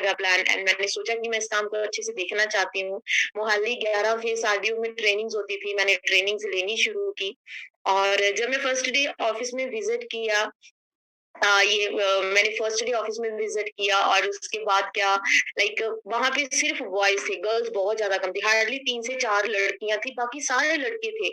लगा plan and मैंने सोचा कि मैं इस काम को अच्छे से देखना चाहती हूँ। मोहाली 11 फेज़ आरडीओ में ट्रेनिंग्स होती थी, मैंने ट्रेनिंग्स लेनी शुरू की और जब मैं फर्स्ट डे ऑफ़िस में विज़िट किया मैंने फर्स्ट डे ऑफिस में विजिट किया और उसके बाद क्या लाइक वहां पे सिर्फ बॉयज थे, गर्ल्स बहुत ज्यादा कम थी, हार्डली 3 से 4 लड़कियां थी, बाकी सारे लड़के थे।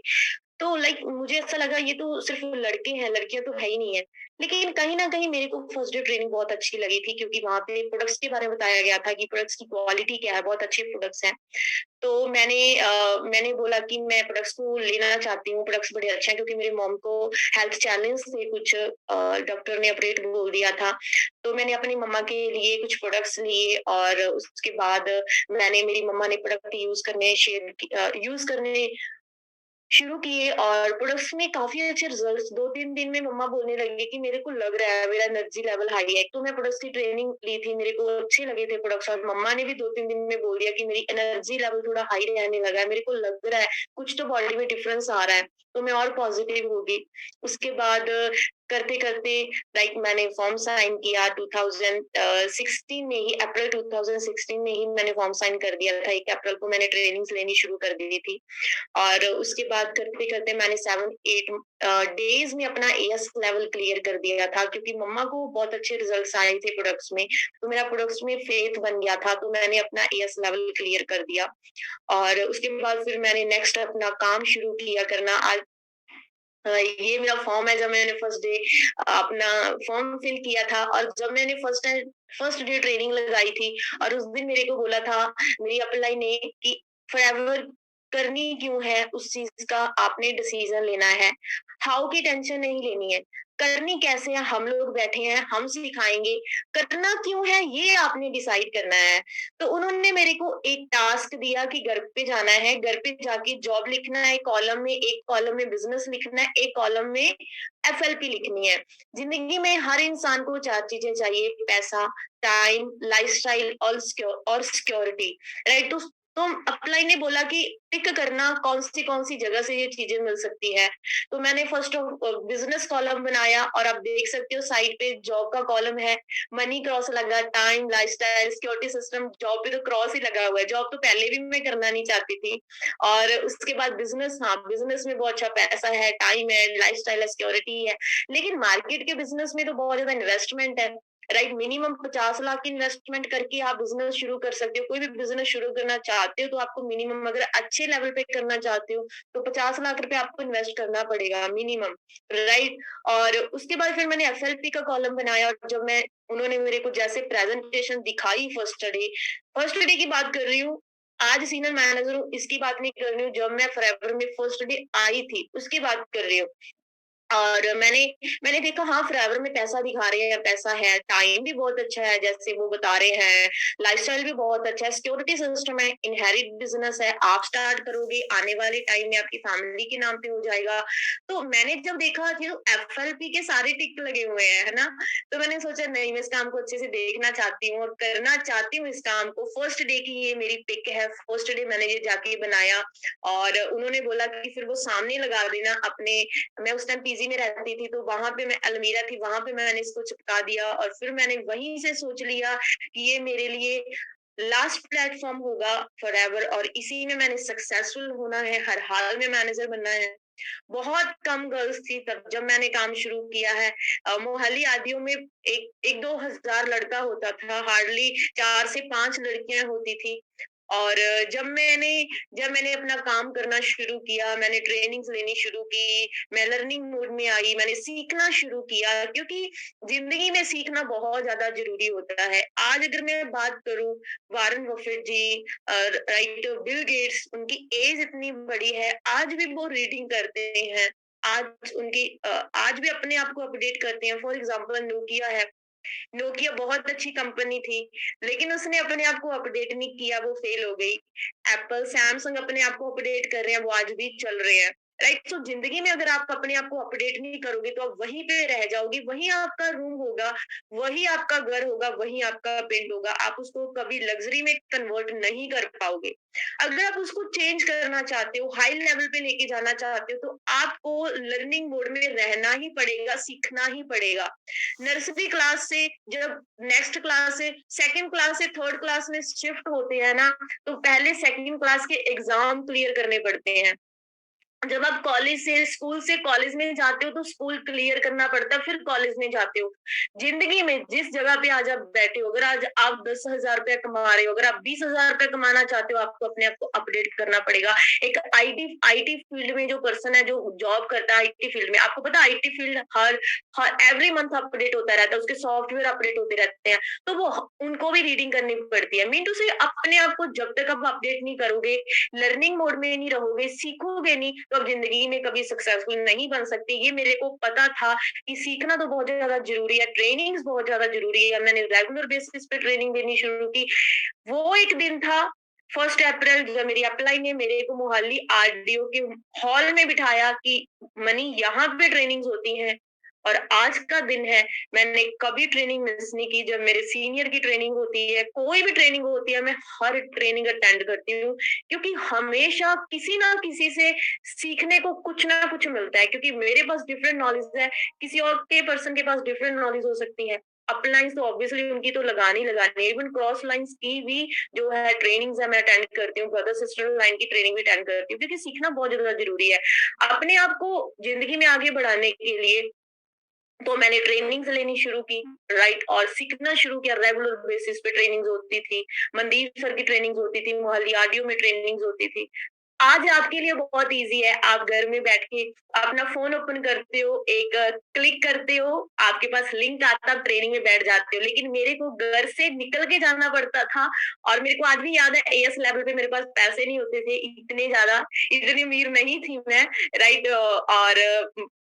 तो लाइक मुझे ऐसा लगा ये तो सिर्फ लड़के हैं, लड़कियां तो है ही नहीं है। लेकिन कहीं न कहीं मेरे को फर्स्ट डे ट्रेनिंग बहुत अच्छी लगी थी क्योंकि वहाँ पे प्रोडक्ट्स के बारे में बताया गया था कि प्रोडक्ट्स की क्वालिटी क्या है, बहुत अच्छे प्रोडक्ट्स हैं। तो मैंने बोला कि मैं प्रोडक्ट्स को लेना चाहती हूँ, प्रोडक्ट्स बड़े अच्छे हैं क्योंकि मेरी मॉम को हेल्थ चैलेंज थे कुछ, डॉक्टर ने अपडेट बोल दिया था। तो मैंने अपनी मम्मा के लिए कुछ प्रोडक्ट्स लिए और उसके बाद मैंने मेरी मम्मा ने प्रोडक्ट यूज़ करने शुरू किए और प्रोडक्ट्स में काफ़ी अच्छे रिजल्ट्स 2-3 दिन में मम्मा बोलने लगी कि मेरे को लग रहा है मेरा एनर्जी लेवल हाई है। तो मैं प्रोडक्ट्स की ट्रेनिंग ली थी, मेरे को अच्छे लगे थे प्रोडक्ट्स और मम्मा ने भी 2-3 दिन में बोल दिया कि मेरी एनर्जी लेवल थोड़ा हाई रहने लगा है, मेरे को लग रहा है कुछ तो बॉडी में डिफरेंस आ रहा है, तो मैं और पॉजिटिव हो गई। उसके बाद करते-करते लाइक मैंने फॉर्म साइन किया 2016 में ही, अप्रैल 2016 में ही मैंने फॉर्म साइन कर दिया था। 1 अप्रैल को मैंने ट्रेनिंग्स लेनी शुरू कर दी थी। और उसके बाद करते-करते मैंने 7-8 डेज़ में अपना एएस लेवल क्लियर कर दिया था क्योंकि मम्मा को बहुत अच्छे रिजल्ट्स आए थे प्रोडक्ट्स में, तो मेरा प्रोडक्ट्स में फेथ बन गया था, तो मैंने अपना एएस लेवल क्लियर कर दिया। और उसके बाद फिर मैंने नेक्स्ट अपना काम शुरू किया करना। ये मेरा फॉर्म है, जब मैंने फर्स्ट डे अपना फॉर्म फिल किया था और जब मैंने फर्स्ट डे ट्रेनिंग लगाई थी और उस दिन मेरे को बोला था मेरी अपलाइन ने कि फॉरएवर करनी क्यों है, उस चीज का आपने डिसीजन लेना है, हाउ की टेंशन नहीं लेनी है, करनी कैसे है हम लोग बैठे हैं, हम सिखाएंगे, करना क्यों है ये आपने डिसाइड करना है। तो उन्होंने मेरे को एक टास्क दिया कि घर पे जाना है, घर पे जाके जॉब लिखना है कॉलम में, एक कॉलम में बिजनेस लिखना है, एक कॉलम में एफएलपी लिखनी है। जिंदगी में हर इंसान को 4 चीजें चाहिए, पैसा, टाइम, लाइफस्टाइल और सिक्योरिटी, राइट। तो अप्लाई ने बोला कि टिक करना कौन सी जगह से ये चीजें मिल सकती है। तो मैंने फर्स्ट बिजनेस कॉलम बनाया और आप देख सकते हो साइड पे जॉब का कॉलम है, मनी क्रॉस लगा, time, lifestyle, security system, job पे तो क्रॉस ही लगा हुआ है, जॉब तो पहले भी मैं करना नहीं चाहती थी। और उसके बाद बिजनेस, हाँ बिजनेस में बहुत अच्छा पैसा है, टाइम है, लाइफस्टाइल है, सिक्योरिटी है। लेकिन मार्केट के बिजनेस में तो बहुत ज्यादा इन्वेस्टमेंट है, राइट। मिनिमम 50 लाख की इन्वेस्टमेंट करके आप बिजनेस शुरू कर सकते हो। कोई भी बिजनेस शुरू करना चाहते हो तो आपको मिनिमम, अगर अच्छे लेवल पे करना चाहते हो तो 50 लाख रुपए आपको इन्वेस्ट करना पड़ेगा मिनिमम, राइट। और उसके बाद फिर मैंने एफएलपी का कॉलम बनाया और जब मैं उन्होंने मेरे को जैसे प्रेजेंटेशन दिखाई फर्स्ट डे की बात कर रही हूँ, आज सीनियर मैनेजर हूँ इसकी बात नहीं कर रही हूँ, जब मैं फॉरएवर में फर्स्ट डे आई थी उसकी बात कर रही हूँ। और मैंने देखा हाँ, फॉरएवर में पैसा दिखा रहे हैं, पैसा है, टाइम भी बहुत अच्छा है जैसे वो बता रहे हैं, लाइफ़स्टाइल भी बहुत अच्छा है, सिक्योरिटी सिस्टम है, इनहेरिट बिज़नेस है, आप स्टार्ट करोगे, आने वाले टाइम में आपकी फैमिली के नाम पे हो जाएगा। तो मैंने जब देखा कि एफएलपी के सारे टिक लगे हुए हैं, है ना? तो मैंने सोचा नहीं, मैं इस काम को अच्छे से देखना चाहती हूँ और करना चाहती हूँ इस काम को। फर्स्ट डे की ये मेरी पिक है, फर्स्ट डे मैंने ये जाके बनाया और उन्होंने बोला कि फिर वो सामने लगा देना अपने। मैं उस टाइम पीजी में रहती थी तो वहां पे मैं अलमीरा थी, वहां पे मैंने इसको चिपका दिया और फिर मैंने वहीं से सोच लिया कि ये मेरे लिए लास्ट प्लेटफॉर्म होगा फॉरएवर और इसी में मैंने सक्सेसफुल होना है, हर हाल में मैनेजर बनना है। बहुत कम गर्ल्स थी तब जब मैंने काम शुरू किया है। मोहाली आदियों में एक एक दो हजार लड़का होता था, हार्डली 4 से 5 लड़कियां होती थी। और जब मैंने अपना काम करना शुरू किया, मैंने ट्रेनिंग्स लेनी शुरू की, मैं लर्निंग मोड में आई, मैंने सीखना शुरू किया क्योंकि जिंदगी में सीखना बहुत ज्यादा जरूरी होता है। आज अगर मैं बात करूं, वारन बफेट जी, राइट, बिल गेट्स, उनकी एज इतनी बड़ी है, आज भी वो रीडिंग करते हैं। आज भी अपने आप को अपडेट करते हैं। फॉर एग्जाम्पल नोकिया है, नोकिया बहुत अच्छी कंपनी थी, लेकिन उसने अपने आप को अपडेट नहीं किया, वो फेल हो गई। एप्पल, सैमसंग अपने आप को अपडेट कर रहे हैं, वो आज भी चल रहे हैं। राइट? सो जिंदगी में अगर आप अपने आप को अपडेट नहीं करोगे तो आप वहीं पे रह जाओगे, वहीं आपका रूम होगा, वही आपका घर होगा, वही आपका पिंड होगा, आप उसको कभी लग्जरी में कन्वर्ट नहीं कर पाओगे। अगर आप उसको चेंज करना चाहते हो, हाई लेवल पे लेके जाना चाहते हो, तो आपको लर्निंग मोड में रहना ही पड़ेगा, सीखना ही पड़ेगा। नर्सरी क्लास से जब नेक्स्ट क्लास से सेकंड क्लास से थर्ड क्लास में शिफ्ट होते हैं ना, तो पहले सेकंड क्लास के एग्जाम क्लियर करने पड़ते हैं। जब आप कॉलेज से स्कूल से कॉलेज में जाते हो तो स्कूल क्लियर करना पड़ता है, फिर कॉलेज में जाते हो। जिंदगी में जिस जगह पे आज आप बैठे हो, अगर आज आप 10,000 रुपया कमा रहे हो, अगर आप 20,000 रुपया कमाना चाहते हो, आपको अपने आप को अपडेट करना पड़ेगा। एक आईटी आईटी फील्ड में जो पर्सन है, जो जॉब करता है आईटी फील्ड में, आपको पता है IT field her her every month update होता रहता है, उसके सॉफ्टवेयर अपडेट होते रहते हैं, तो वो उनको भी रीडिंग करनी पड़ती है। मीन टू से अपने आप को जब तक आप अपडेट नहीं करोगे, लर्निंग मोड में नहीं रहोगे, सीखोगे नहीं, तो आप जिंदगी में कभी सक्सेसफुल नहीं बन सकते। ये मेरे को पता था कि सीखना तो बहुत ज्यादा जरूरी है, ट्रेनिंग बहुत ज्यादा जरूरी है। मैंने रेगुलर बेसिस पे ट्रेनिंग देनी शुरू की। वो एक दिन था 1 अप्रैल, जब मेरी अपलाइन ने मेरे को मोहाली आरडीओ के हॉल में बिठाया कि मनी यहाँ पे ट्रेनिंग होती है, और आज का दिन है। मैंने कभी ट्रेनिंग मिस नहीं की। जब मेरे सीनियर की ट्रेनिंग होती है, कोई भी ट्रेनिंग होती है, मैं हर ट्रेनिंग अटेंड करती हूँ, क्योंकि हमेशा किसी ना किसी से सीखने को कुछ ना कुछ मिलता है। क्योंकि मेरे पास डिफरेंट नॉलेज है, किसी और के पर्सन के पास डिफरेंट नॉलेज हो सकती है। अपलाइंस तो ऑब्वियसली उनकी तो लगानी लगानी है, इवन क्रॉस लाइंस की भी जो है ट्रेनिंग्स है मैं अटेंड करती हूँ, ब्रदर सिस्टर लाइन की ट्रेनिंग भी अटेंड करती हूँ, क्योंकि सीखना बहुत ज्यादा जरूरी है अपने आप को जिंदगी में आगे बढ़ाने के लिए। तो मैंने ट्रेनिंग्स लेनी शुरू की, राइट, और सीखना शुरू किया। रेगुलर बेसिस पे ट्रेनिंग्स होती थी, मनदीप सर की ट्रेनिंग्स होती थी, मोहाली आरडीओ में ट्रेनिंग्स होती थी। आज आपके लिए बहुत ईज़ी है, आप घर में बैठ के अपना फ़ोन ओपन करते हो, एक क्लिक करते हो, आपके पास लिंक आता है, आप ट्रेनिंग में बैठ जाते हो। लेकिन मेरे को घर से निकल के जाना पड़ता था, और मेरे को आज भी याद है एएस लेवल पे मेरे पास पैसे नहीं होते थे इतने ज़्यादा, इतनी अमीर नहीं थी मैं, राइट, और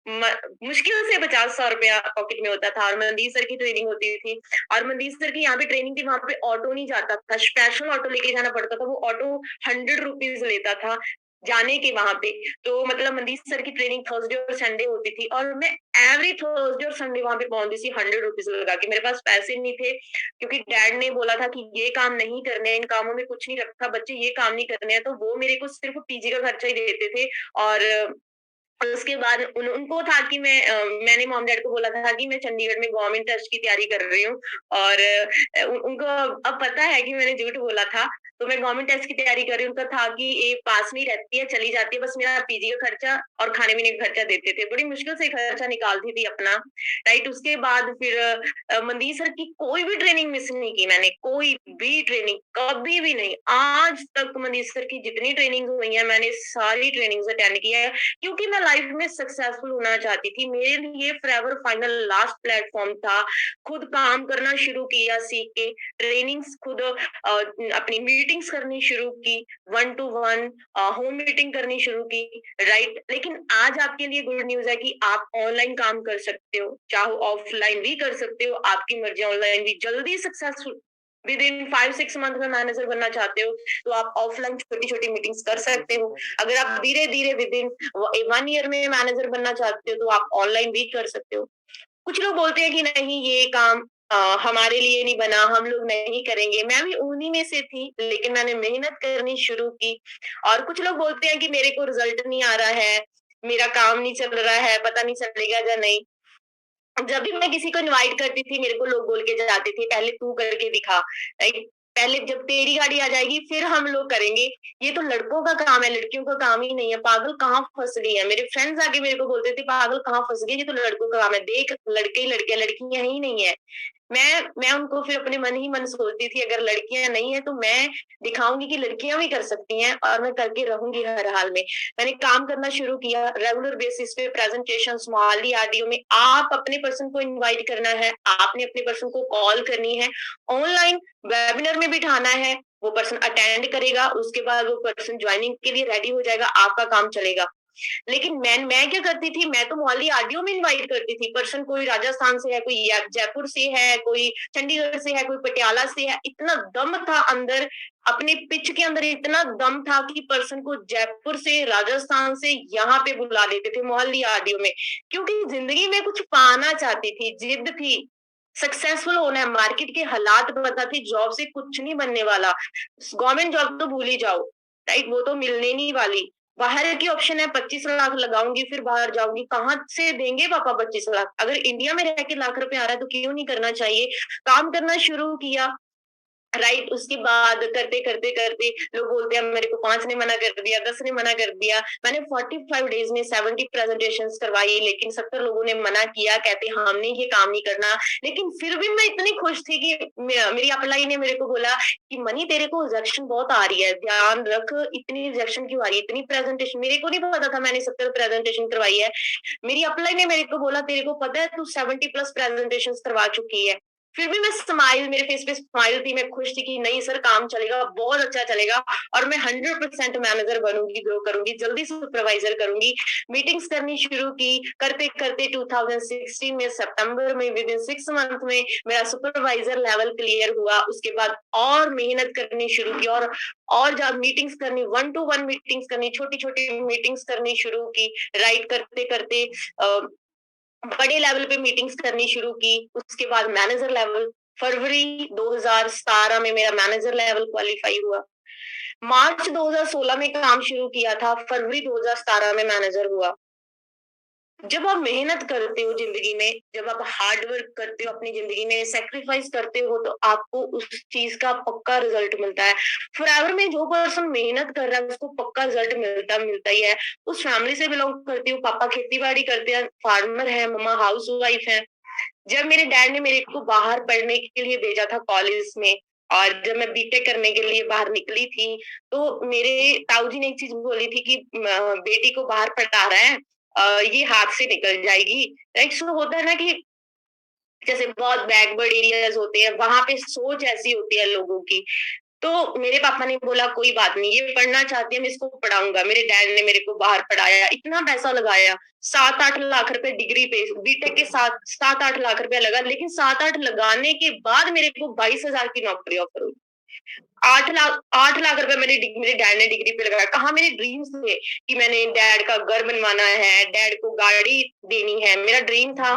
म मुश्किल से 50-100 रुपया पॉकेट में होता था, और मनदीप सर की ट्रेनिंग होती थी, और मनदीप सर की यहाँ पे ट्रेनिंग थी, वहाँ पे ऑटो नहीं जाता था, स्पेशल ऑटो लेके जाना पड़ता था। वो ऑटो 100 रुपीज़ लेता था जाने के वहाँ पे। तो मतलब मनदीप सर की ट्रेनिंग थर्सडे और संडे होती थी, और मैं एवरी थर्सडे और संडे वहाँ पे पहुँचती थी 100 रुपीज़ लगा के। मेरे पास पैसे नहीं थे, क्योंकि डैड ने बोला था कि ये काम नहीं करने हैं, इन कामों में कुछ नहीं रखा, बच्चे ये काम नहीं करने हैं, तो वो मेरे को सिर्फ़ पीजी का खर्चा ही देते थे। और उसके बाद उनको था कि मैंने मॉम-डैड को बोला था कि मैं चंडीगढ़ में गवर्नमेंट टेस्ट की तैयारी कर रही हूँ, और उनको अब पता है कि मैंने झूठ बोला था। तो मैं गवर्नमेंट टेस्ट की तैयारी कर रही हूँ, उनका था कि ये पास में ही रहती है, चली जाती है, बस मेरा पीजी का खर्चा और खाने-पीने का खर्चा देते थे। बड़ी मुश्किल से खर्चा निकालती थी अपना, राइट। उसके बाद फिर मनदीप सर की कोई भी ट्रेनिंग मिस नहीं की मैंने, कोई भी ट्रेनिंग, कभी भी नहीं। आज तक मनदीप सर की जितनी ट्रेनिंग हुई है, मैंने सारी ट्रेनिंग्स अटेंड की है, क्योंकि मैं लाइफ में सक्सेसफुल होना चाहती थी। मेरे लिए फॉरएवर फाइनल लास्ट प्लेटफॉर्म था। खुद काम करना शुरू किया सीख के, ट्रेनिंग्स खुद अपनी मीटिंग्स करनी शुरू की, 1 टू 1 होम मीटिंग करनी शुरू की, राइट। लेकिन आज आपके लिए गुड न्यूज़ है कि आप ऑनलाइन काम कर सकते हो, चाहे ऑफलाइन भी कर सकते हो, आपकी मर्ज़ी। ऑनलाइन भी जल्दी सक्सेसफुल विद इन 5-6 मंथ में मैनेजर बनना चाहते हो, तो आप ऑफलाइन छोटी-छोटी मीटिंग्स कर सकते हो। अगर आप धीरे-धीरे विद इन 1 ईयर में मैनेजर बनना चाहते हो, तो आप ऑनलाइन भी कर सकते हो। कुछ लोग बोलते हैं कि नहीं ये काम हमारे लिए नहीं बना, हम लोग नहीं करेंगे। मैं भी उन्हीं में से थी, लेकिन मैंने मेहनत करनी शुरू की। और कुछ लोग बोलते हैं कि मेरे को रिजल्ट नहीं आ रहा है, मेरा काम नहीं चल रहा है, पता नहीं चलेगा या नहीं। जब भी मैं किसी को इनवाइट करती थी, मेरे को लोग बोल के जाते थे, "पहले तू करके दिखा।" राइट? पहले जब तेरी गाड़ी आ जाएगी, फिर हम लोग करेंगे। ये तो लड़कों का काम है, लड़कियों का काम ही नहीं है। पागल कहाँ फँस गई है? मेरे फ्रेंड्स आके मेरे को बोलते थे, "पागल कहाँ फँस गई? ये तो लड़कों का काम है। देख, लड़के ही लड़के हैं, लड़कियाँ ही नहीं है।" मैं उनको फिर अपने मन ही मन सोचती थी, अगर लड़कियाँ नहीं है तो मैं दिखाऊँगी कि लड़कियाँ भी कर सकती हैं, और मैं करके रहूँगी हर हाल में। मैंने काम करना शुरू किया रेगुलर बेसिस पे, प्रेजेंटेशंस मोहाली आरडीओ में। आप अपने पर्सन को इनवाइट करना है, आपने अपने पर्सन को कॉल करनी है, ऑनलाइन वेबिनार में बिठाना है, वो पर्सन अटेंड करेगा, उसके बाद वो पर्सन ज्वाइनिंग के लिए रेडी हो जाएगा, आपका काम चलेगा। लेकिन मैं क्या करती थी, मैं तो मोहाली आरडीओ में इनवाइट करती थी, पर्सन कोई राजस्थान से है, कोई जयपुर से है, कोई चंडीगढ़ से है, कोई पटियाला से है। इतना दम था अंदर, अपने पिच के अंदर इतना दम था कि पर्सन को जयपुर से, राजस्थान से यहाँ पे बुला लेते थे मोहाली आरडीओ में, क्योंकि जिंदगी में कुछ पाना चाहती थी, जिद थी, सक्सेसफुल होना है। मार्केट के हालात पता थे, जॉब से कुछ नहीं बनने वाला, गवर्नमेंट जॉब तो भूल ही जाओ, राइट, वो तो मिलने नहीं वाली। बाहर की ऑप्शन है, 25 लाख लगाऊंगी फिर बाहर जाऊंगी, कहाँ से देंगे पापा 25 लाख? अगर इंडिया में रह के लाख रुपए आ रहा है तो क्यों नहीं करना चाहिए? काम करना शुरू किया, राइट। उसके बाद करते करते करते लोग बोलते हैं मेरे को 5 ने मना कर दिया, 10 ने मना कर दिया। मैंने 45 डेज में 70 प्रेजेंटेशन करवाई, लेकिन 70 लोगों ने मना किया, कहते हमने ये काम नहीं करना। लेकिन फिर भी मैं इतनी खुश थी कि मेरी अपलाइन ने मेरे को बोला कि मनी तेरे को रिजेक्शन बहुत आ रही है, ध्यान रख, इतनी रिजेक्शन क्यों आ रही है, इतनी प्रेजेंटेशन। मेरे को नहीं पता था मैंने 70 प्रेजेंटेशन करवाई है। मेरी अपलाइन ने मेरे को बोला तेरे को पता है तू 70 प्लस प्रेजेंटेशन करवा चुकी है। फिर भी मैं स्माइल, मेरे फेस पे स्माइल थी, मैं खुश थी कि नहीं सर काम चलेगा, बहुत अच्छा चलेगा और मैं 100% मैनेजर बनूंगी, ग्रो करूंगी, जल्दी सुपरवाइजर करूंगी। मीटिंग्स करनी शुरू की, करते करते 2016 में सितंबर में विद इन 6 मंथ में मेरा सुपरवाइजर लेवल क्लियर हुआ। उसके बाद और मेहनत करनी शुरू की, और जब मीटिंग्स करनी, 1 to 1 मीटिंग्स करनी, छोटी छोटी मीटिंग्स करनी शुरू की, राइट, करते करते बड़े लेवल पे मीटिंग्स करनी शुरू की। उसके बाद मैनेजर लेवल, फरवरी 2017 में मेरा मैनेजर लेवल क्वालिफाई हुआ। मार्च 2016 में काम शुरू किया था, फरवरी 2017 में मैनेजर हुआ। जब आप मेहनत करते हो जिंदगी में, जब आप हार्ड वर्क करते हो अपनी जिंदगी में, सेक्रीफाइस करते हो, तो आपको उस चीज का पक्का रिजल्ट मिलता है। फॉरएवर में जो पर्सन मेहनत कर रहा है उसको पक्का रिजल्ट मिलता मिलता ही है। उस फैमिली से बिलोंग करती हूँ, पापा खेती बाड़ी करते हैं, फार्मर है, मम्मा हाउस वाइफ है। जब मेरे डैड ने मेरे को बाहर पढ़ने के लिए भेजा था कॉलेज में, और जब मैं बीटेक करने के लिए बाहर निकली थी, तो मेरे ताऊजी ने एक चीज बोली थी कि बेटी को बाहर पढ़ा रहा है, ये हाथ से निकल जाएगी, राइट। सो होता है ना कि जैसे बहुत बैकवर्ड एरियाज होते हैं, वहां पे सोच ऐसी होती है लोगों की। तो मेरे पापा ने बोला कोई बात नहीं, ये पढ़ना चाहती है, मैं इसको पढ़ाऊंगा। मेरे डैड ने मेरे को बाहर पढ़ाया, इतना पैसा लगाया, 7-8 लाख रुपए डिग्री पे, बीटेक के साथ 7-8 लाख रुपया लगा, लेकिन 7-8 लगाने के बाद मेरे को 22,000 की नौकरी ऑफर हुई। 8 लाख रुपए मेरे डैड ने डिग्री पे लगाया। कहा मेरे ड्रीम्स थे कि मैंने डैड का घर बनवाना है, डैड को गाड़ी देनी है। मेरा ड्रीम था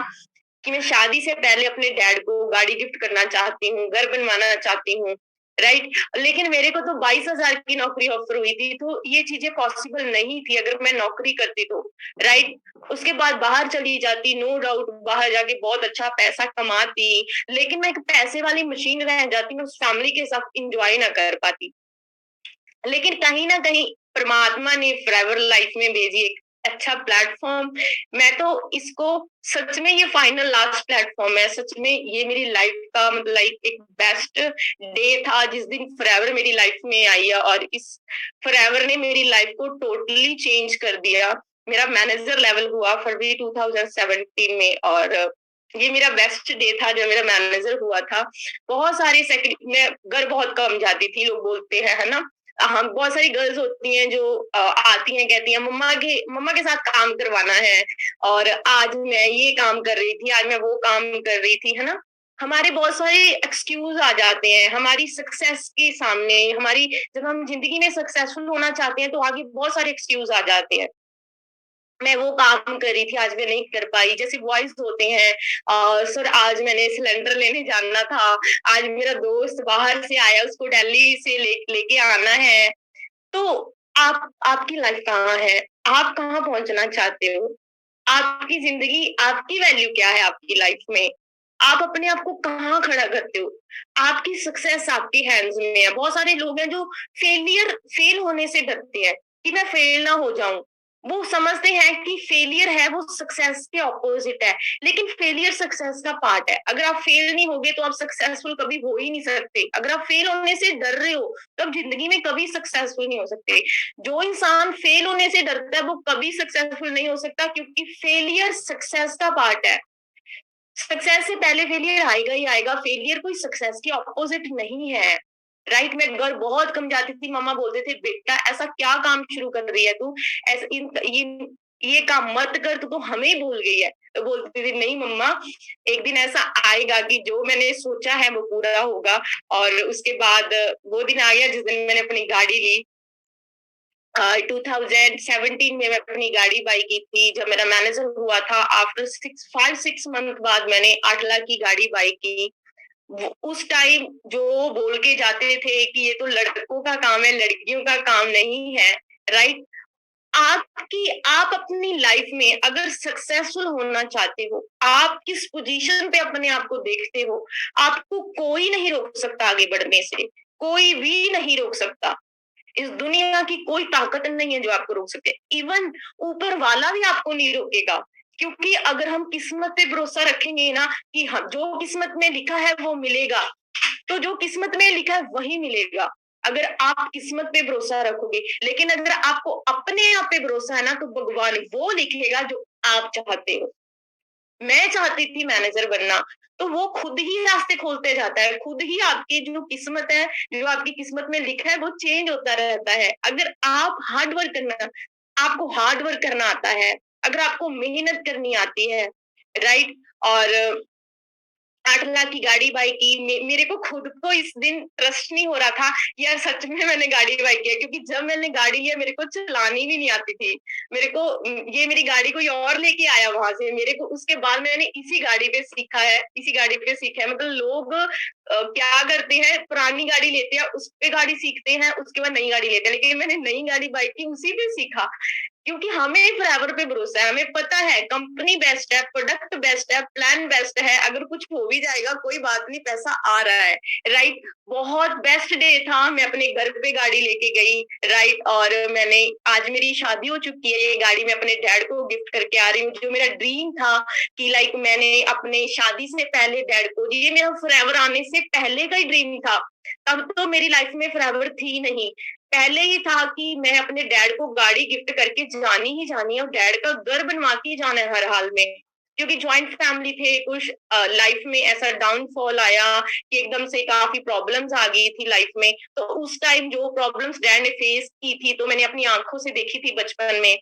कि मैं शादी से पहले अपने डैड को गाड़ी गिफ्ट करना चाहती हूँ, घर बनवाना चाहती हूँ, राइट। लेकिन मेरे को तो 22,000 की नौकरी ऑफर हुई थी, तो ये चीजें पॉसिबल नहीं थी अगर मैं नौकरी करती तो, राइट। उसके बाद बाहर चली जाती, नो डाउट बाहर जाके बहुत अच्छा पैसा कमाती, लेकिन मैं एक पैसे वाली मशीन रह जाती, मैं उस फैमिली के साथ इंजॉय ना कर पाती। लेकिन कहीं न कहीं परमात्मा ने फॉरएवर लाइफ में भेजी एक अच्छा प्लेटफ़ॉर्म। मैं तो इसको, सच में ये फाइनल लास्ट प्लेटफ़ॉर्म है। सच में ये मेरी लाइफ का मतलब लाइक एक बेस्ट डे था जिस दिन फॉरएवर मेरी लाइफ में आई है, और इस फॉरएवर ने मेरी लाइफ को टोटली चेंज कर दिया। मेरा मैनेजर लेवल हुआ फरवरी 2017 में, और ये मेरा बेस्ट डे था जब मेरा मैनेजर हुआ था। बहुत सारी सेक्री मैं घर बहुत कम जाती थी, लोग बोलते हैं, है ना? हाँ, बहुत सारी गर्ल्स होती हैं जो आती हैं, कहती हैं मम्मा के साथ काम करवाना है, और आज मैं ये काम कर रही थी, आज मैं वो काम कर रही थी, है ना? हमारे बहुत सारे एक्सक्यूज़ आ जाते हैं हमारी सक्सेस के सामने, हमारी जब हम ज़िंदगी में सक्सेसफुल होना चाहते हैं तो आगे बहुत सारे एक्सक्यूज़ आ जाते हैं। मैं वो काम कर रही थी, आज मैं नहीं कर पाई। जैसे बॉयज़ होते हैं, सर आज मैंने सिलेंडर लेने जाना था, आज मेरा दोस्त बाहर से आया, उसको दिल्ली से लेके आना है। तो आपकी लाइफ कहाँ है? आप कहाँ पहुँचना चाहते हो? आपकी ज़िंदगी, आपकी वैल्यू क्या है आपकी लाइफ में? आप अपने आप को कहाँ खड़ा करते हो? आपकी सक्सेस आपके हैंड्स में है। बहुत सारे लोग हैं जो फेल होने से डरते हैं कि मैं फेल ना हो जाऊँ। वो समझते हैं कि फेलियर है वो सक्सेस के ऑपोज़िट है, लेकिन फेलियर सक्सेस का पार्ट है। अगर आप फेल नहीं होगे तो आप सक्सेसफुल कभी हो ही नहीं सकते। अगर आप फेल होने से डर रहे हो, तो आप ज़िंदगी में कभी सक्सेसफुल नहीं हो सकते। जो इंसान फेल होने से डरता है वो कभी सक्सेसफुल नहीं हो सकता, क्योंकि फेलियर सक्सेस का पार्ट है। सक्सेस से पहले फेलियर आएगा ही आएगा। फेलियर कोई सक्सेस के ऑपोजिट नहीं है, राइट? मैं घर बहुत कम जाती थी, मम्मा बोलते थे, "बेटा ऐसा क्या काम शुरू कर रही है तू? ऐसे इन ये काम मत कर, तू तो हमें ही भूल गई है।" तो बोलती थी, "नहीं मम्मा, एक दिन ऐसा आएगा कि जो मैंने सोचा है वो पूरा होगा।" और उसके बाद वो दिन आ गया जिस दिन मैंने अपनी गाड़ी ली। 2017 में मैं अपनी गाड़ी बाय की थी, जब मेरा मैनेजर हुआ था। आफ्टर 6 मंथ बाद मैंने 8 लाख की गाड़ी बाय की। वो उस टाइम जो बोल के जाते थे कि ये तो लड़कों का काम है, लड़कियों का काम नहीं है, राइट? आप अपनी लाइफ में अगर सक्सेसफुल होना चाहते हो, आप किस पोजीशन पे अपने आप को देखते हो, आपको कोई नहीं रोक सकता आगे बढ़ने से, कोई भी नहीं रोक सकता। इस दुनिया की कोई ताकत नहीं है जो आपको रोक सके। इवन ऊपर वाला भी आपको नहीं रोकेगा। क्योंकि अगर हम किस्मत पे भरोसा रखेंगे ना कि हाँ, जो किस्मत में लिखा है वो मिलेगा, तो जो किस्मत में लिखा है वही मिलेगा। अगर आप किस्मत पे भरोसा रखोगे, लेकिन अगर आपको अपने आप पे भरोसा है ना, तो भगवान वो लिखेगा जो आप चाहते हो। मैं चाहती थी मैनेजर बनना, तो वो खुद ही रास्ते खोलते जाता है, खुद ही आपकी जो किस्मत है, जो आपकी किस्मत में लिखा है वो चेंज होता रहता है। अगर आप हार्ड वर्क करना आपको हार्ड वर्क करना आता है, अगर आपको मेहनत करनी आती है, राइट? और 8 लाख की गाड़ी बाय की। मेरे को खुद को इस दिन ट्रस्ट नहीं हो रहा था, यार सच में मैंने गाड़ी बाय की है, क्योंकि जब मैंने गाड़ी लिया मेरे को चलानी भी नहीं आती थी। मेरे को ये मेरी गाड़ी कोई और लेके आया वहाँ से, मेरे को उसके बाद मैंने इसी गाड़ी पे सीखा है, इसी गाड़ी पे सीखा है। मतलब लोग क्या करते हैं, पुरानी गाड़ी लेते हैं, उस पे गाड़ी सीखते हैं, उसके बाद नई गाड़ी लेते हैं, लेकिन मैंने नई गाड़ी बाय की उसी पे सीखा। क्योंकि हमें फॉरएवर पे भरोसा है, हमें पता है कंपनी बेस्ट है, प्रोडक्ट बेस्ट है, प्लान बेस्ट है, अगर कुछ हो भी जाएगा कोई बात नहीं, पैसा आ रहा है, राइट? बहुत बेस्ट डे था, मैं अपने घर पे गाड़ी लेके गई, राइट? और मैंने आज मेरी शादी हो चुकी है, ये गाड़ी मैं अपने डैड को गिफ्ट करके आ रही हूँ। जो मेरा ड्रीम था कि लाइक मैंने अपने शादी से पहले डैड को, ये मेरा फॉरएवर आने से पहले का ही ड्रीम था। तब तो मेरी लाइफ में फॉरएवर थी नहीं, पहले ही था कि मैं अपने डैड को गाड़ी गिफ्ट करके जानी ही जानी है, और डैड का घर बनवा के ही जाना है हर हाल में। क्योंकि जॉइंट फैमिली थे, कुछ लाइफ में ऐसा डाउनफॉल आया कि एकदम से काफ़ी प्रॉब्लम्स आ गई थी लाइफ में। तो उस टाइम जो प्रॉब्लम्स डैड ने फेस की थी, तो मैंने अपनी आँखों से देखी थी बचपन में।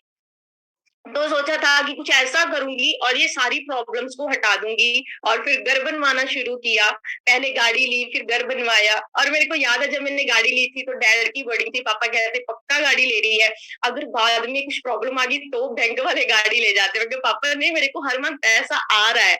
तो सोचा था कि कुछ ऐसा करूँगी और ये सारी प्रॉब्लम्स को हटा दूँगी, और फिर घर बनवाना शुरू किया। पहले गाड़ी ली, फिर घर बनवाया। और मेरे को याद है जब मैंने गाड़ी ली थी तो डैड की बड़ी थी, पापा कह रहे थे पक्का गाड़ी ले रही है, अगर बाद में कुछ प्रॉब्लम आ गई तो बैंक वाले गाड़ी ले जाते। मैं कहा पापा नहीं, मेरे को हर मंथ पैसा आ रहा है।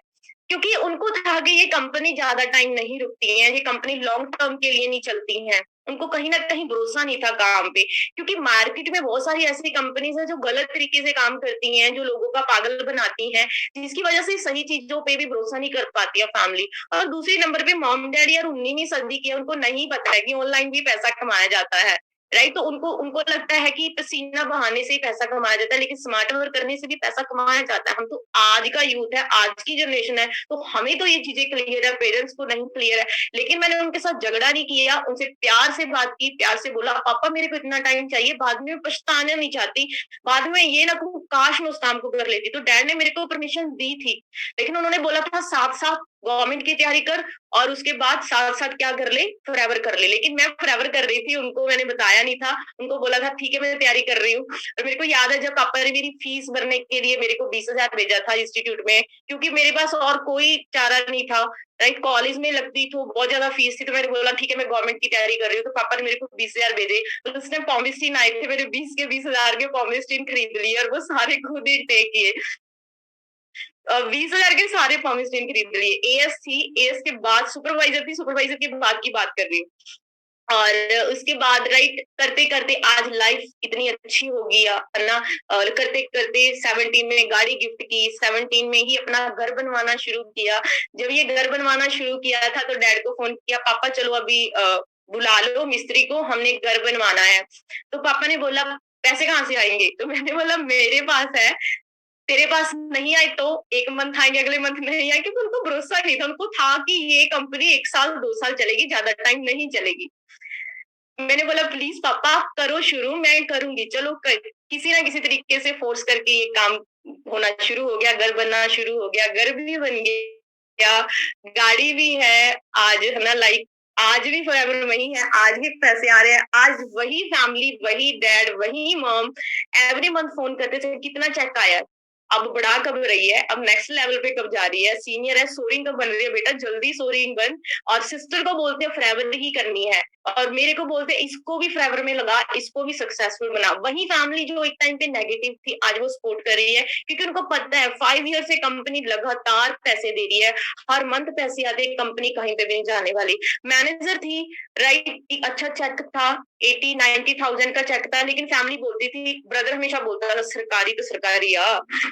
क्योंकि उनको था कि ये कंपनी ज़्यादा टाइम नहीं रुकती है, ये कंपनी लॉन्ग टर्म के लिए नहीं चलती है। उनको कहीं न कहीं भरोसा नहीं था काम पे। क्योंकि मार्केट में बहुत सारी ऐसी कंपनीज़ हैं जो गलत तरीके से काम करती हैं, जो लोगों का पागल बनाती हैं, जिसकी वजह से सही चीज़ों पे भी भरोसा नहीं कर पाती है फैमिली। और दूसरे नंबर पे मॉम-डैडी यार 19वीं सदी के, उनको नहीं पता है कि ऑनलाइन भी पैसा कमाया जाता है, राइट? तो उनको उनको लगता है कि पसीना बहाने से ही पैसा कमाया जाता है, लेकिन स्मार्ट वर्क करने से भी पैसा कमाया जाता है। हम तो आज का यूथ है, आज की जनरेशन है, तो हमें तो ये चीज़ें क्लियर है, पेरेंट्स को नहीं क्लियर है। लेकिन मैंने उनके साथ झगड़ा नहीं किया, उनसे प्यार से बात की, प्यार से बोला, "पापा मेरे को इतना टाइम चाहिए, बाद में मैं पछताना नहीं चाहती, बाद में ये ना कहूँ काश मैं उस काम को कर लेती।" तो डैड ने मेरे को परमिशन दी थी, लेकिन उन्होंने बोला था साथ-साथ गवर्नमेंट की तैयारी कर, और उसके बाद साथ-साथ क्या कर ले, फॉरएवर कर ले। लेकिन मैं फॉरएवर कर रही थी, उनको मैंने बताया नहीं था, उनको बोला था ठीक है मैं तैयारी कर रही हूँ। और मेरे को याद है जब पापा ने मेरी फीस भरने के लिए मेरे को 20,000 भेजा था इंस्टीट्यूट में, क्योंकि मेरे पास और कोई चारा नहीं था, राइट? कॉलेज में लगती तो बहुत ज़्यादा फीस थी, तो मैंने बोला ठीक है मैं गवर्नमेंट की तैयारी कर रही हूँ, तो पापा ने मेरे को 20,000 भेजे। तो उस टाइम पॉमिस्टीन आए थे, मैंने 20 के 20,000 के पॉमिस्टीन खरीद लिए, और वो सारे खुद ही टेक किए। 20,000 के सारे पॉमिस्टीन खरीद लिए। एएस थी, एएस के बाद सुपरवाइज़र थी, सुपरवाइज़र के बाद की बात कर रही हूँ। और उसके बाद राइट करते-करते आज लाइफ इतनी अच्छी हो गई है ना? करते-करते 17 में गाड़ी गिफ्ट की, 17 में ही अपना घर बनवाना शुरू किया। जब ये घर बनवाना शुरू किया था तो डैड को फ़ोन किया, "पापा चलो अभी बुला लो मिस्त्री को, हमने घर बनवाना है।" तो पापा ने बोला, "पैसे कहाँ से आएँगे?" तो मैंने बोला, "मेरे पास है, तेरे पास नहीं आए तो 1 मंथ आएँगे, अगले मंथ नहीं आए।" क्योंकि उनको भरोसा नहीं था, उनको था कि ये कंपनी 1 साल, 2 साल चलेगी, ज़्यादा टाइम नहीं चलेगी। मैंने बोला प्लीज़ पापा आप करो शुरू, मैं करूँगी। चलो किसी ना किसी तरीके से फ़ोर्स करके ये काम होना शुरू हो गया, घर बनना शुरू हो गया, घर भी बन गया, गाड़ी भी है आज, है ना? लाइक आज भी फॉरएवर वही है, आज भी पैसे आ रहे हैं, आज वही फैमिली, वही डैड, वही मॉम एवरी मंथ फ़ोन करते थे, कितना चेक आया है? अब बढ़ा कब रही है? अब नेक्स्ट लेवल पे कब जा रही है? सीनियर है, सोअरिंग कब बन रही है? बेटा जल्दी सोअरिंग बन। और सिस्टर को बोलते हैं फॉरएवर ही करनी है और मेरे को बोलते हैं इसको भी फॉरएवर में लगा, इसको भी सक्सेसफुल बना। वही फैमिली जो एक टाइम पे नेगेटिव थी, आज वो सपोर्ट कर रही है क्योंकि उनको पता है 5 ईयर से कंपनी लगातार पैसे दे रही है, हर मंथ पैसे आते हैं, कंपनी कहीं पे भी नहीं जाने वाली। मैनेजर थी, राइट, एक अच्छा चेक था, 80-90,000 का चेक था, लेकिन फैमिली बोलती थी, ब्रदर हमेशा बोलता था सरकारी तो सरकारी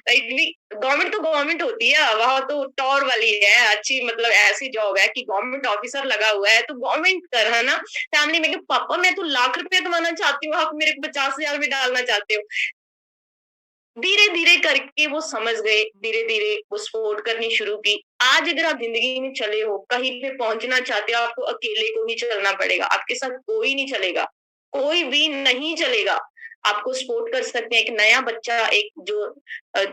राइट भी, गवर्नमेंट तो गवर्नमेंट होती है, वहां तो टॉर वाली है, अच्छी मतलब ऐसी जॉब है कि गवर्नमेंट ऑफिसर लगा हुआ है तो गवर्नमेंट कर, है ना। फैमिली में कि पापा मैं तो लाख रुपए कमाना चाहती हूँ, आप मेरे को 50,000 में डालना चाहते हो। धीरे धीरे करके वो समझ गए, धीरे धीरे वो सपोर्ट करनी शुरू की। आज अगर आप जिंदगी में चले हो, कहीं पे पहुंचना चाहते हो, आपको अकेले को ही चलना पड़ेगा, आपके साथ कोई नहीं चलेगा, कोई भी नहीं चलेगा। आपको सपोर्ट कर सकते हैं। एक नया बच्चा, एक जो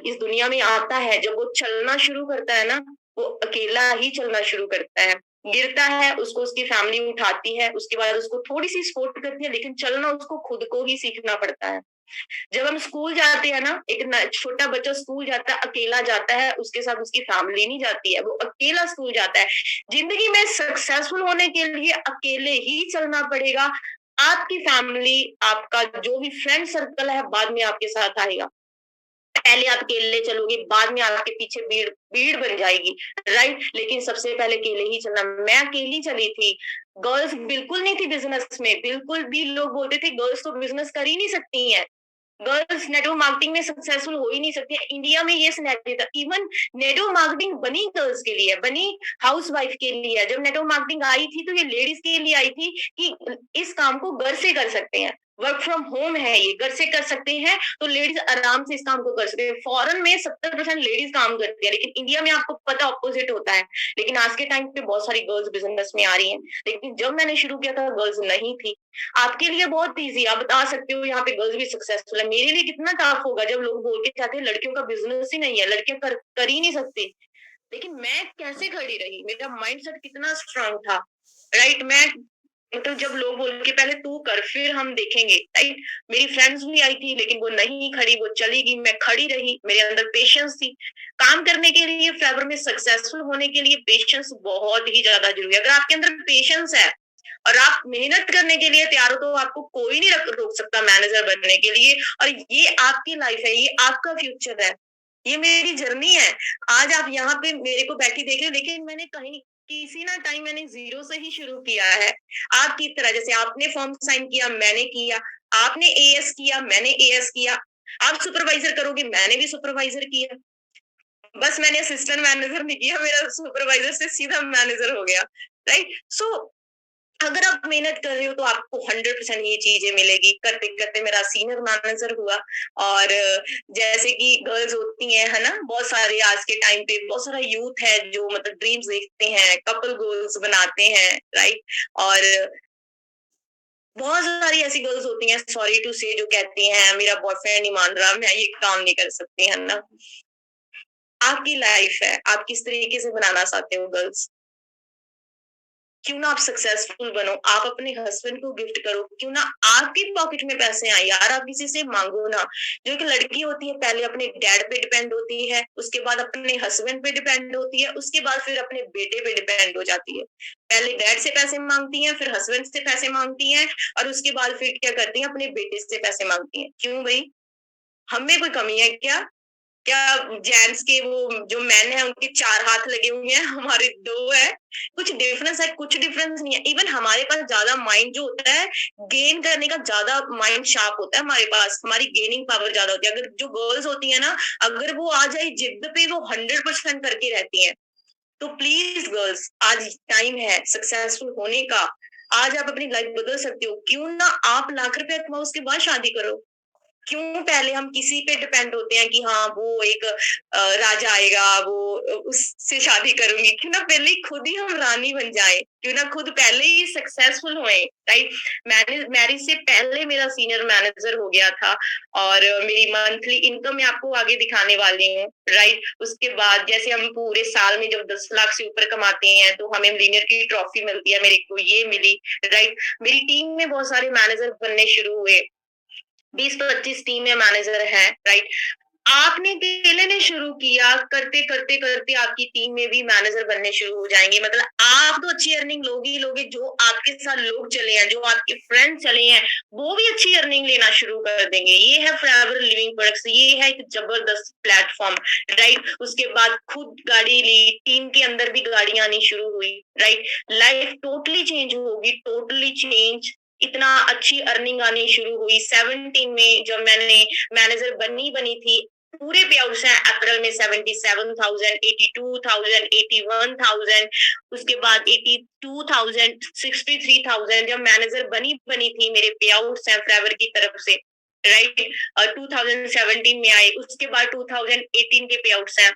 इस दुनिया में आता है, जब वो चलना शुरू करता है ना, वो अकेला ही चलना शुरू करता है। गिरता है, उसको उसकी फैमिली उठाती है, उसके बाद उसको थोड़ी सी सपोर्ट करती है, लेकिन चलना उसको खुद को ही सीखना पड़ता है। जब हम स्कूल जाते हैं ना, एक छोटा बच्चा स्कूल जाता है, अकेला जाता है, उसके साथ उसकी फैमिली नहीं जाती है, वो अकेला स्कूल जाता है। जिंदगी में सक्सेसफुल होने के लिए अकेले ही चलना पड़ेगा। आपकी फैमिली, आपका जो भी फ्रेंड सर्कल है, बाद में आपके साथ आएगा। पहले आप अकेले चलोगे, बाद में आपके पीछे भीड़ भीड़ बन जाएगी, राइट। लेकिन सबसे पहले अकेले ही चलना। मैं अकेली चली थी। गर्ल्स बिल्कुल नहीं थी बिजनेस में, बिल्कुल भी। लोग बोलते थे गर्ल्स तो बिजनेस कर ही नहीं सकती हैं, गर्ल्स नेटवर्क मार्केटिंग में सक्सेसफुल हो ही नहीं सकती है। इंडिया में ये सिनेरियो था। इवन नेटवर्क मार्केटिंग बनी गर्ल्स के लिए, बनी हाउसवाइफ के लिए। जब नेटवर्क मार्केटिंग आई थी तो ये लेडीज के लिए आई थी कि इस काम को घर से कर सकते हैं, वर्क फ्रॉम होम है, ये घर से कर सकते हैं, तो लेडीज आराम से इस काम को कर सकते हैं। फॉरेन में 70% लेडीज काम करती है, लेकिन इंडिया में आपको पता ऑपोजिट होता है। लेकिन आज के टाइम पे बहुत सारी गर्ल्स बिजनेस में आ रही हैं, लेकिन जब मैंने शुरू किया था गर्ल्स नहीं थी। आपके लिए बहुत ईज़ी, आप बता सकते हो यहाँ पे गर्ल्स भी सक्सेसफुल है। मेरे लिए कितना टफ होगा जब लोग बोल के जाते हैं लड़कियों का बिज़नेस ही नहीं है, लड़कियाँ कर ही नहीं सकती। लेकिन मैं कैसे खड़ी रही, मेरा माइंडसेट कितना स्ट्रांग था, राइट। मैं मतलब जब लोग बोल के पहले तू कर फिर हम देखेंगे, राइट। मेरी फ्रेंड्स भी आई थी लेकिन वो नहीं खड़ी, वो चली गई, मैं खड़ी रही। मेरे अंदर पेशेंस थी। काम करने के लिए, फ़ेवर में सक्सेसफुल होने के लिए पेशेंस बहुत ही ज़्यादा ज़रूरी है। अगर आपके अंदर पेशेंस है और आप मेहनत करने के लिए तैयार हो, तो आपको कोई नहीं रोक सकता मैनेजर बनने के लिए। और ये आपकी लाइफ है, ये आपका फ्यूचर है, ये मेरी जर्नी है। आज आप यहाँ पे मेरे को बैठी देख रहे हो, लेकिन मैंने कहीं किसी ना टाइम मैंने जीरो से ही शुरू किया है। आपकी तरह, जैसे आपने फॉर्म साइन किया, मैंने किया, आपने एएस किया, मैंने एएस किया, आप सुपरवाइजर करोगे, मैंने भी सुपरवाइजर किया। बस मैंने असिस्टेंट मैनेजर नहीं किया, मेरा सुपरवाइजर से सीधा मैनेजर हो गया, राइट। सो अगर आप मेहनत कर रहे हो तो आपको 100% ये चीजें मिलेगी। करते करते मेरा सीनियर मैनेजर हुआ। और जैसे कि गर्ल्स होती हैं, है ना, बहुत सारे आज के टाइम पे बहुत सारा यूथ है जो मतलब ड्रीम्स देखते हैं, कपल गोल्स बनाते हैं, राइट। और बहुत सारी ऐसी गर्ल्स होती हैं, सॉरी टू से, जो कहती हैं मेरा बॉयफ्रेंड नहीं मान रहा, मैं ये काम नहीं कर सकती, है ना। आपकी लाइफ है, आप किस तरीके से बनाना चाहते हो गर्ल्स। क्यों ना आप सक्सेसफुल बनो, आप अपने हस्बैंड को गिफ्ट करो, क्यों ना आपकी पॉकेट में पैसे आए यार, आप किसी से मांगो ना। जो एक लड़की होती है पहले अपने डैड पे डिपेंड होती है, उसके बाद अपने हस्बैंड पे डिपेंड होती है, उसके बाद फिर अपने बेटे पे डिपेंड हो जाती है। पहले डैड से पैसे मांगती हैं, फिर हस्बैंड से पैसे मांगती हैं, और उसके बाद फिर क्या करती हैं, अपने बेटे से पैसे मांगती हैं। क्यों भाई, हम में कोई कमी है क्या? क्या जेंट्स के वो जो मेन है उनके 4 हाथ लगे हुए हैं, हमारे 2 है। कुछ डिफरेंस है? कुछ डिफरेंस नहीं है। इवन हमारे पास ज़्यादा माइंड जो होता है, गेन करने का ज़्यादा माइंड शार्प होता है हमारे पास, हमारी गेनिंग पावर ज़्यादा होती है। अगर जो गर्ल्स होती है ना, अगर वो आ जाए जिद पे, वो 100% करके रहती हैं। तो प्लीज़ गर्ल्स, आज टाइम है सक्सेसफुल होने का। आज आप अपनी लाइफ बदल सकते हो। क्यों ना आप लाख रुपया कमाओ, उसके बाद शादी करो। क्यों पहले हम किसी पे डिपेंड होते हैं कि हाँ वो एक राजा आएगा, वो उससे शादी करूंगी, क्यों ना पहले खुद ही हम रानी बन जाए, क्यों ना खुद पहले ही सक्सेसफुल होए, राइट। मैरिज मैरिज से पहले मेरा सीनियर मैनेजर हो गया था, और मेरी मंथली इनकम मैं आपको आगे दिखाने वाली हूँ, राइट। उसके बाद जैसे हम पूरे साल में जब 10 लाख से ऊपर कमाते हैं तो हमें मिलीनियर की ट्रॉफी मिलती है, मेरे को ये मिली, राइट। मेरी टीम में बहुत सारे मैनेजर बनने शुरू हुए, 20-25 टीम में मैनेजर है, राइट। आपने अकेले ने शुरू किया, करते करते करते आपकी टीम में भी मैनेजर बनने शुरू हो जाएंगे। मतलब आप तो अच्छी अर्निंग लोगे ही लोगे, जो आपके साथ लोग चले हैं, जो आपके फ्रेंड चले हैं, वो भी अच्छी अर्निंग लेना शुरू कर देंगे। ये है फॉरएवर लिविंग प्रोडक्ट्स, ये है एक जबरदस्त प्लेटफॉर्म, राइट। उसके बाद खुद गाड़ी ली, टीम के अंदर भी गाड़ियां आनी शुरू हुई, राइट। लाइफ टोटली चेंज होगी, टोटली चेंज। इतना अच्छी अर्निंग आनी शुरू हुई 17 में, जब मैंने मैनेजर बनी बनी थी। पूरे पे आउट्स हैं अप्रैल में 77,000, 82,000, 81,000, उसके बाद 82,000, 63,000। जब मैनेजर बनी बनी थी, मेरे पे आउट्स हैं फ्लेवर की तरफ से, राइट। और 2017 में आए, उसके बाद 2018 के पे आउट्स हैं।